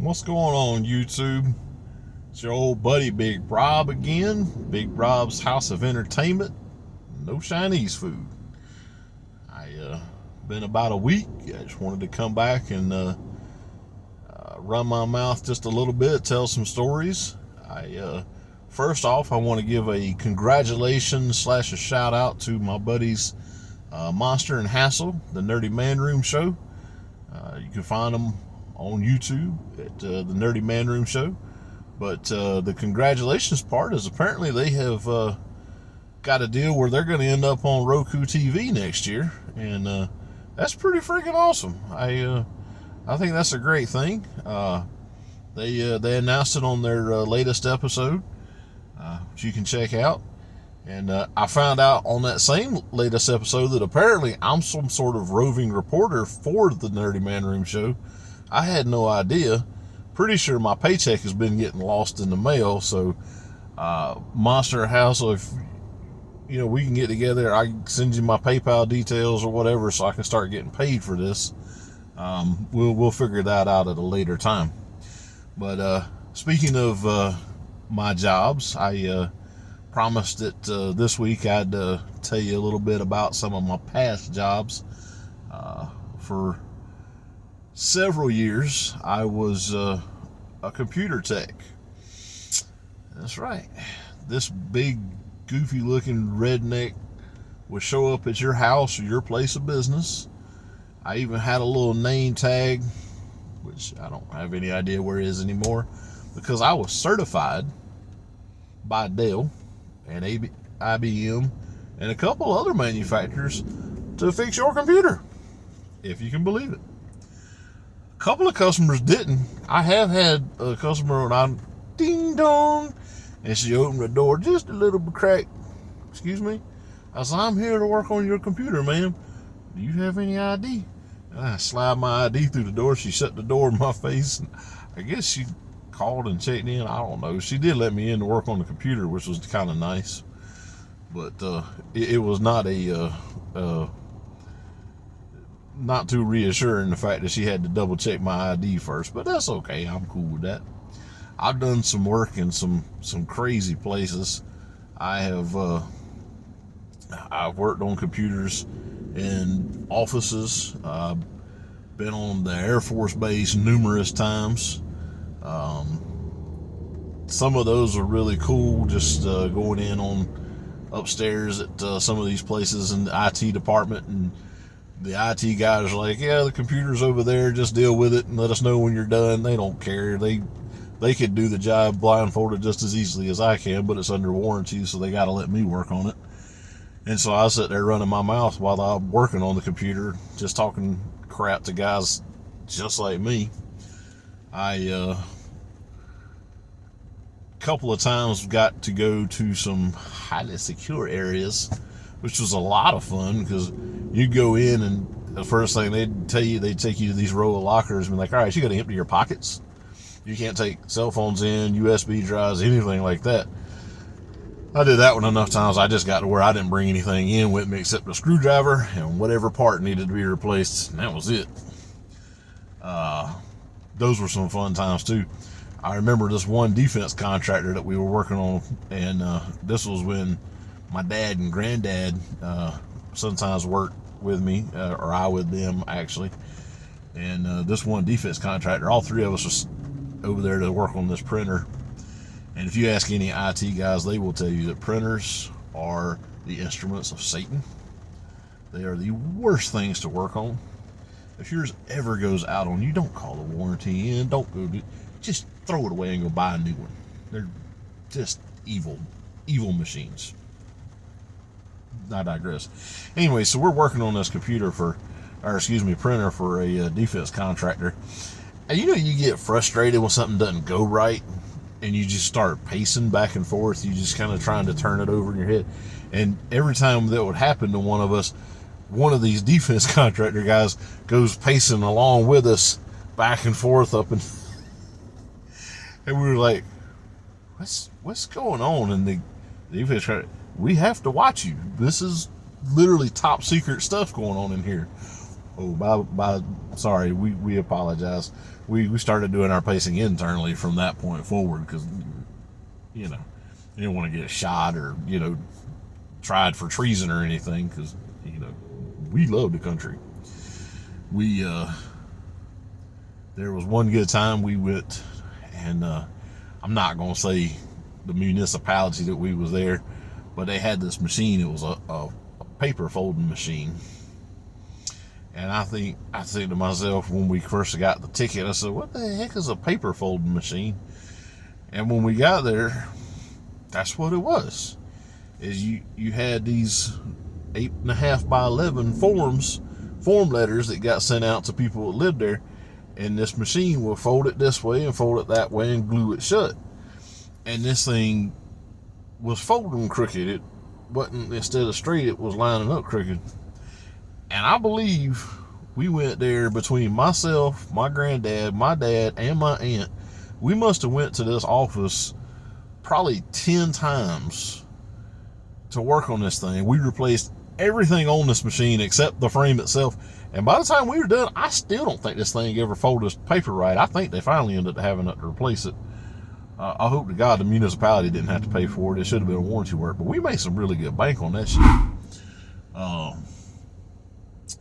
What's going on, YouTube? It's your old buddy Big Rob again. Big Rob's House of Entertainment. No Chinese food. I been about a week. I just wanted to come back and run my mouth just a little bit, tell some stories. First off, I want to give a congratulations / a shout out to my buddies Monster and Hassle, the Nerdy Man Room Show. You can find them on YouTube at the Nerdy Man Room Show. But the congratulations part is apparently they have got a deal where they're going to end up on Roku TV next year, and that's pretty freaking awesome. I think that's a great thing. They announced it on their latest episode, which you can check out. And I found out on that same latest episode that apparently I'm some sort of roving reporter for the Nerdy Man Room Show. I had no idea. Pretty sure my paycheck has been getting lost in the mail. So, Monster House, if we can get together, I can send you my PayPal details or whatever, so I can start getting paid for this. We'll figure that out at a later time. But speaking of my jobs, I promised that this week I'd tell you a little bit about some of my past jobs. For several years, I was a computer tech. That's right. This big, goofy-looking redneck would show up at your house or your place of business. I even had a little name tag, which I don't have any idea where it is anymore, because I was certified by Dell and IBM and a couple other manufacturers to fix your computer, if you can believe it. A couple of customers didn't. I have had a customer when I'm ding dong, and she opened the door just a little bit cracked. Excuse me? I said, I'm here to work on your computer, ma'am. Do you have any ID? And I slide my ID through the door. She shut the door in my face. I guess she called and checked in. I don't know. She did let me in to work on the computer, which was kind of nice. But it was not not too reassuring, the fact that she had to double check my ID first. But that's okay. I'm cool with that. I've done some work in some crazy places. I've worked on computers in offices. Been on the Air Force Base numerous times. Some of those are really cool, just going in on upstairs at some of these places in the IT department, and the IT guys are like, yeah, the computer's over there, just deal with it and let us know when you're done. They don't care. They could do the job blindfolded just as easily as I can, but it's under warranty, so they got to let me work on it. And so I sit there running my mouth while I'm working on the computer, just talking crap to guys just like me. I couple of times got to go to some highly secure areas, which was a lot of fun, because you go in and the first thing they'd tell you, they'd take you to these row of lockers and be like, all right, you got to empty your pockets. You can't take cell phones in, USB drives, anything like that. I did that one enough times. I just got to where I didn't bring anything in with me except a screwdriver and whatever part needed to be replaced, and that was it. Those were some fun times too. I remember this one defense contractor that we were working on, and this was when my dad and granddad sometimes worked with me, or I with them actually. And this one defense contractor, all three of us was over there to work on this printer. And if you ask any IT guys, they will tell you that printers are the instruments of Satan. They are the worst things to work on. If yours ever goes out on you, don't call the warranty in. Don't go just throw it away and go buy a new one. They're just evil machines. I digress. Anyway, so we're working on this printer for a defense contractor. And you get frustrated when something doesn't go right, and you just start pacing back and forth. You just kind of trying to turn it over in your head. And every time that would happen to one of us, one of these defense contractor guys goes pacing along with us back and forth up, and we were like, what's going on? And the defense contractor, we have to watch you. This is literally top secret stuff going on in here. Oh, sorry, we apologize. We started doing our pacing internally from that point forward because, you know, you didn't want to get shot or, tried for treason or anything because, we love the country. We, there was one good time we went, and I'm not going to say the municipality that we was there, but they had this machine. It was a paper folding machine. And I said to myself when we first got the ticket, I said, what the heck is a paper folding machine? And when we got there, that's what it was. Is you had these 8.5 by 11 form letters that got sent out to people that lived there, and this machine will fold it this way and fold it that way and glue it shut. And this thing was folding crooked. It wasn't, instead of straight, it was lining up crooked. And I believe we went there between myself, my granddad, my dad, and my aunt. We must have went to this office probably 10 times to work on this thing. We replaced everything on this machine except the frame itself. And by the time we were done, I still don't think this thing ever folded paper right. I think they finally ended up having to replace it. I hope to God the municipality didn't have to pay for it. It should have been a warranty work. But we made some really good bank on that shit.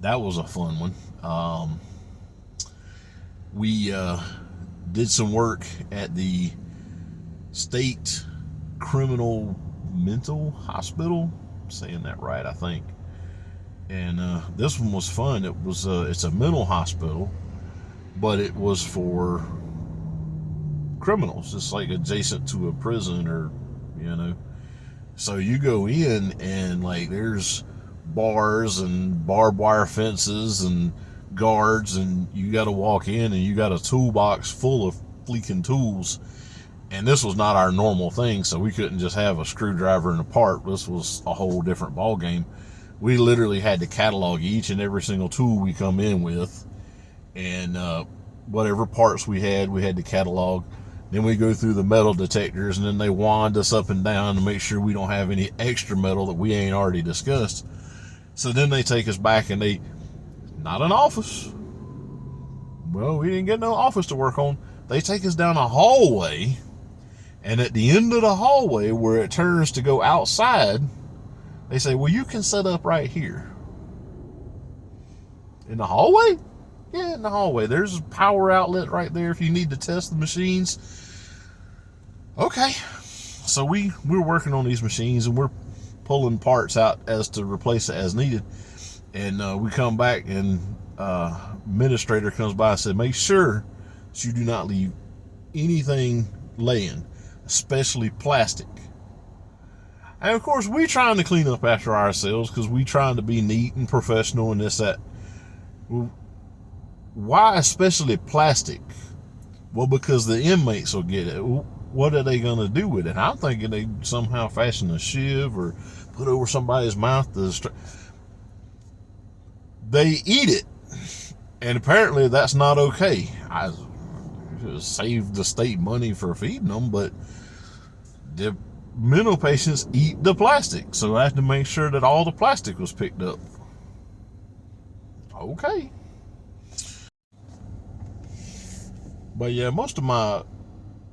That was a fun one. We did some work at the state criminal mental hospital. I'm saying that right, I think. And this one was fun. It's a mental hospital, but it was for criminals. It's like adjacent to a prison, or so you go in and like there's bars and barbed wire fences and guards, and you got to walk in and you got a toolbox full of fleeking tools. And this was not our normal thing, so we couldn't just have a screwdriver and a part. This was a whole different ball game. We literally had to catalog each and every single tool we come in with, and whatever parts we had to catalog. Then we go through the metal detectors, and then they wand us up and down to make sure we don't have any extra metal that we ain't already discussed. So then they take us back, and not an office. Well, we didn't get no office to work on. They take us down a hallway, and at the end of the hallway where it turns to go outside, they say, well, you can set up right here. In the hallway? Yeah, in the hallway. There's a power outlet right there if you need to test the machines. Okay. So we're working on these machines, and we're pulling parts out as to replace it as needed. And we come back, and administrator comes by and said, make sure that you do not leave anything laying, especially plastic. And of course, we trying to clean up after ourselves because we trying to be neat and professional and this, that. Well, why especially plastic? Well, because the inmates will get it. What are they going to do with it? I'm thinking they somehow fashion a shiv or put over somebody's mouth. They eat it. And apparently that's not okay. I saved the state money for feeding them, but the mental patients eat the plastic. So I had to make sure that all the plastic was picked up. Okay. But yeah, most of my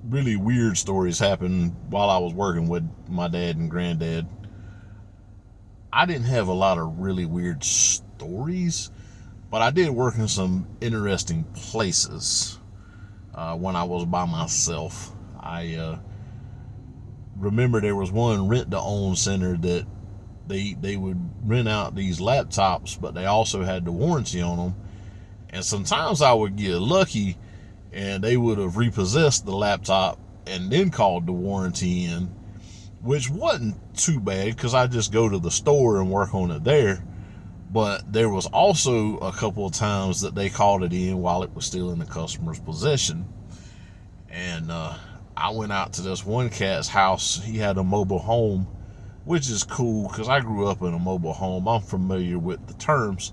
really weird stories happened while I was working with my dad and granddad. I didn't have a lot of really weird stories, but I did work in some interesting places when I was by myself. I remember there was one rent-to-own center that they would rent out these laptops, but they also had the warranty on them. And sometimes I would get lucky, and they would have repossessed the laptop and then called the warranty in, which wasn't too bad because I just go to the store and work on it there. But there was also a couple of times that they called it in while it was still in the customer's possession. And I went out to this one cat's house. He had a mobile home, which is cool because I grew up in a mobile home. I'm familiar with the terms.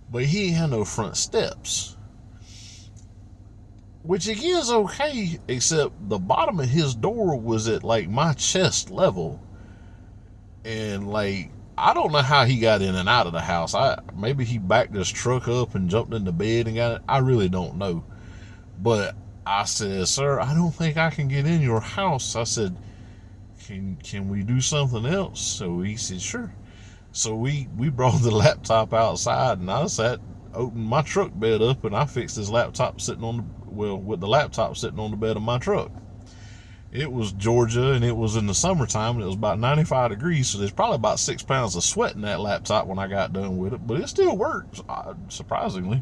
But he ain't had no front steps, which again is okay, except the bottom of his door was at like my chest level. And like I don't know how he got in and out of the house. Maybe he backed his truck up and jumped in the bed and got it. I really don't know. But I said, sir, I don't think I can get in your house. I said, can we do something else? So he said, sure. So we brought the laptop outside, and I opened my truck bed up, and I fixed his laptop with the laptop sitting on the bed of my truck. It was Georgia, and it was in the summertime, and it was about 95 degrees, so there's probably about 6 pounds of sweat in that laptop when I got done with it, but it still works, surprisingly.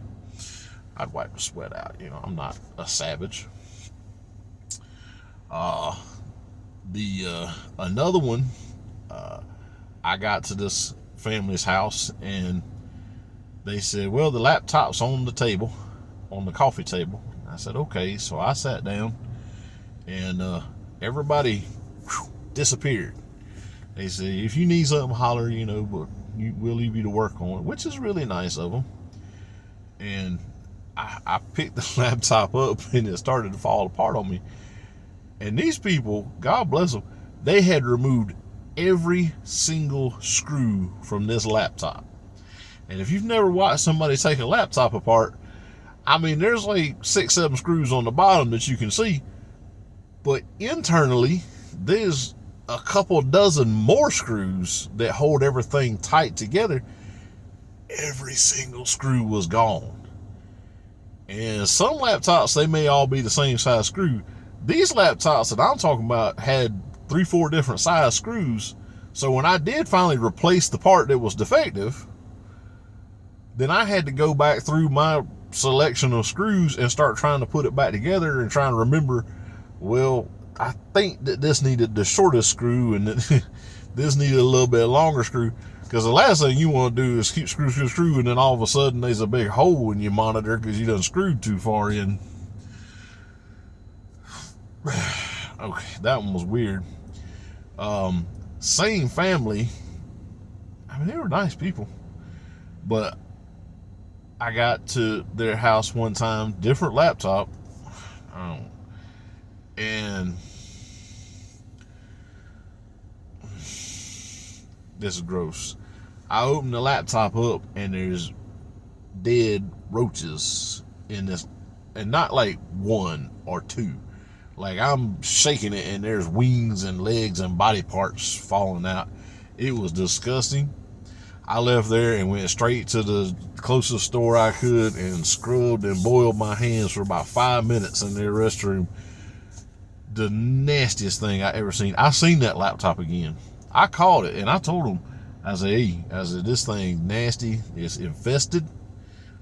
I'd wipe the sweat out, I'm not a savage. Another one, I got to this family's house, and they said, well, the laptop's on the table, on the coffee table. I said, okay. So I sat down, and everybody disappeared. They said, if you need something, holler, but we'll leave you to work on it, which is really nice of them. And I picked the laptop up, and it started to fall apart on me. And these people, God bless them, they had removed every single screw from this laptop. And if you've never watched somebody take a laptop apart, I mean, there's like 6-7 screws on the bottom that you can see, but internally there's a couple dozen more screws that hold everything tight together. Every single screw was gone. And some laptops, they may all be the same size screw. These laptops that I'm talking about had 3-4 different size screws. So when I did finally replace the part that was defective, then I had to go back through my selection of screws and start trying to put it back together and trying to remember, well, I think that this needed the shortest screw and that this needed a little bit longer screw. Because the last thing you want to do is keep screw, and then all of a sudden there's a big hole in your monitor because you done screwed too far in. Okay, that one was weird. Same family. I mean, they were nice people. But I got to their house one time, different laptop. And this is gross. I opened the laptop up, and there's dead roaches in this, and not like 1 or 2. Like, I'm shaking it, and there's wings and legs and body parts falling out. It was disgusting. I left there and went straight to the closest store I could and scrubbed and boiled my hands for about 5 minutes in their restroom. The nastiest thing I ever seen. I seen that laptop again. I called it, and I told them, I said, this thing nasty. It's infested.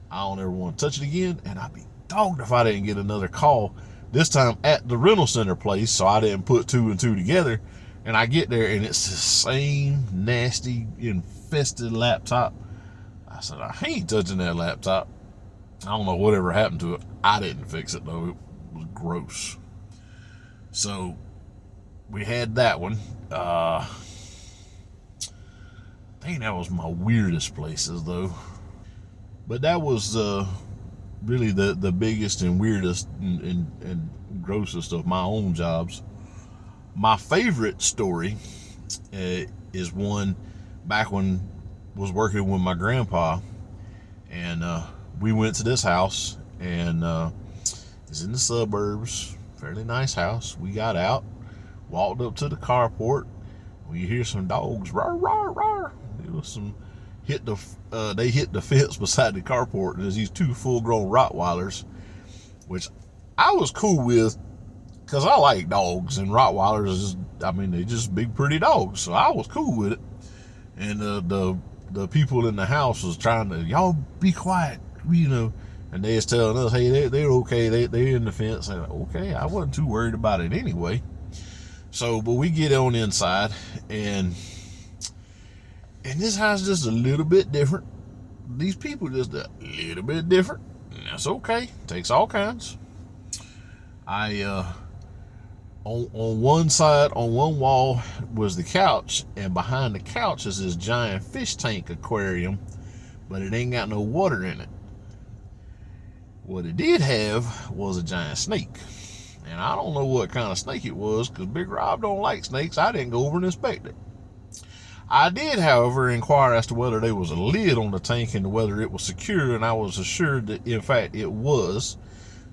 I don't ever want to touch it again, and I'd be dogged if I didn't get another call. This time at the rental center place, so I didn't put 2 and 2 together. And I get there, and it's the same nasty, infested laptop. I said, I ain't touching that laptop. I don't know whatever happened to it. I didn't fix it, though. It was gross. So we had that one. I think that was my weirdest places, though. But that was really the biggest and weirdest and grossest of my own jobs. My favorite story is one back when I was working with my grandpa, and we went to this house, and it's in the suburbs, fairly nice house. We got out, walked up to the carport. We hear some dogs roar, roar, roar. It was some they hit the fence beside the carport. There's these 2 full-grown Rottweilers, which I was cool with because I like dogs, and Rottweilers they just big pretty dogs, so I was cool with it. And the people in the house was trying to, y'all be quiet, and they was telling us, hey, they're okay, they're in the fence. And okay, I wasn't too worried about it anyway. So, but we get on inside, and this house is just a little bit different. These people just a little bit different. And that's okay. Takes all kinds. On one side, on one wall was the couch, and behind the couch is this giant fish tank aquarium, but it ain't got no water in it. What it did have was a giant snake. And I don't know what kind of snake it was, because Big Rob don't like snakes. I didn't go over and inspect it. I did, however, inquire as to whether there was a lid on the tank and whether it was secure, and I was assured that, in fact, it was.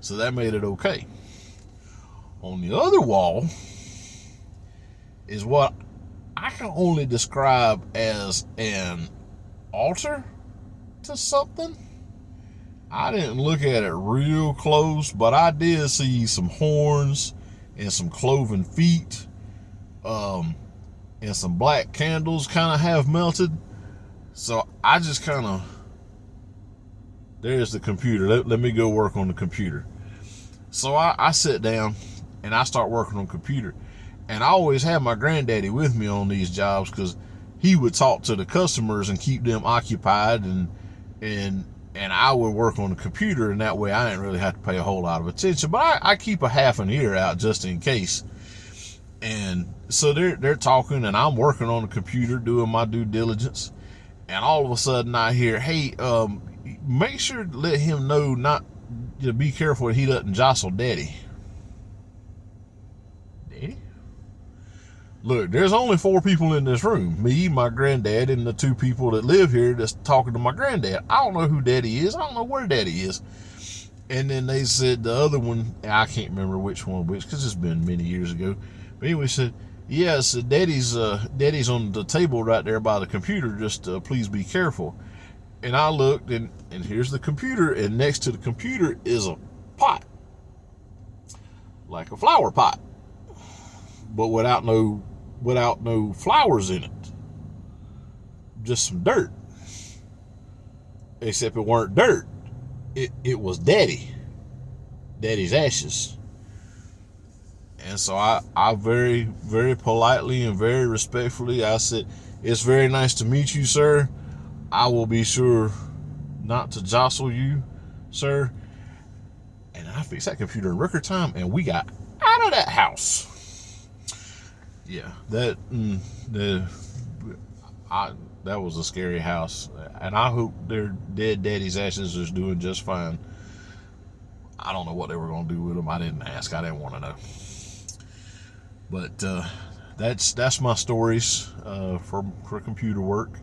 So that made it okay. On the other wall is what I can only describe as an altar to something. I didn't look at it real close, but I did see some horns and some cloven feet, and some black candles kind of half melted. So I just kind of, there's the computer. Let me go work on the computer. So I sit down and I start working on the computer. And I always have my granddaddy with me on these jobs because he would talk to the customers and keep them occupied, and I would work on the computer, and that way I didn't really have to pay a whole lot of attention. But I keep a half an ear out just in case. And so they're talking, and I'm working on the computer doing my due diligence. And all of a sudden I hear, hey, make sure to let him know not to be careful that he doesn't jostle Daddy. Daddy? Look, there's only 4 people in this room. Me, my granddad, and the 2 people that live here that's talking to my granddad. I don't know who Daddy is. I don't know where Daddy is. And then they said the other one, I can't remember which one which, because it's been many years ago. But anyway, said, yes, Daddy's on the table right there by the computer. Just please be careful. And I looked, and here's the computer, and next to the computer is a pot, like a flower pot, but without no flowers in it, just some dirt. Except it weren't dirt; it was Daddy's ashes. And so I very, very politely and very respectfully, I said, "It's very nice to meet you, sir. I will be sure not to jostle you, sir." And I fixed that computer in record time, and we got out of that house. Yeah, that was a scary house, and I hope their dead daddy's ashes is doing just fine. I don't know what they were going to do with them. I didn't ask. I didn't want to know. But that's my stories for computer work.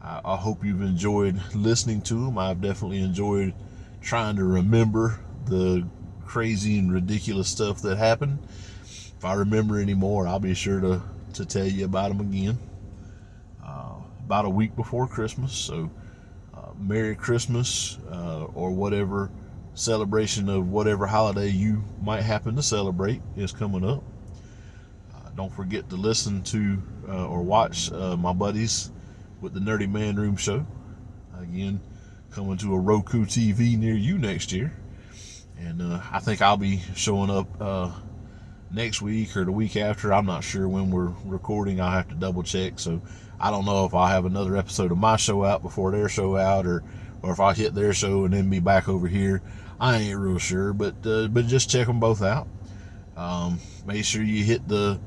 I hope you've enjoyed listening to them. I've definitely enjoyed trying to remember the crazy and ridiculous stuff that happened. If I remember any more, I'll be sure to tell you about them again. About a week before Christmas, so Merry Christmas, or whatever celebration of whatever holiday you might happen to celebrate is coming up. Don't forget to listen to or watch my buddies with the Nerdy Man Room Show. Again, coming to a Roku TV near you next year. And I think I'll be showing up next week or the week after. I'm not sure when we're recording. I'll have to double check. So I don't know if I'll have another episode of my show out before their show out, or if I'll hit their show and then be back over here. I ain't real sure, but just check them both out. Make sure you hit the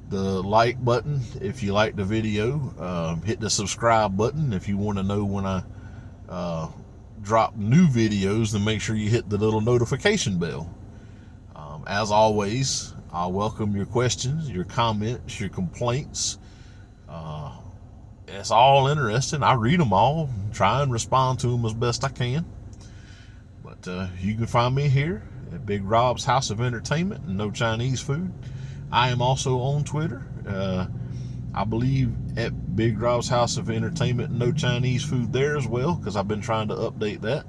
like button if you like the video. Hit the subscribe button if you want to know when I drop new videos, then make sure you hit the little notification bell. As always, I welcome your questions, your comments, your complaints. It's all interesting. I read them all, try and respond to them as best I can. But you can find me here at Big Rob's House of Entertainment and No Chinese Food. I am also on Twitter, I believe at Big Rob's House of Entertainment and No Chinese Food there as well, because I've been trying to update that.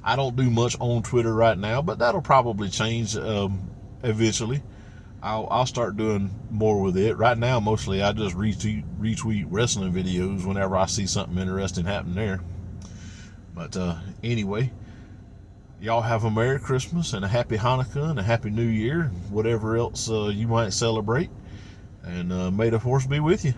I don't do much on Twitter right now, but that'll probably change eventually. I'll start doing more with it. Right now, mostly I just retweet wrestling videos whenever I see something interesting happen there. But anyway, y'all have a Merry Christmas and a Happy Hanukkah and a Happy New Year, whatever else you might celebrate. And may the force be with you.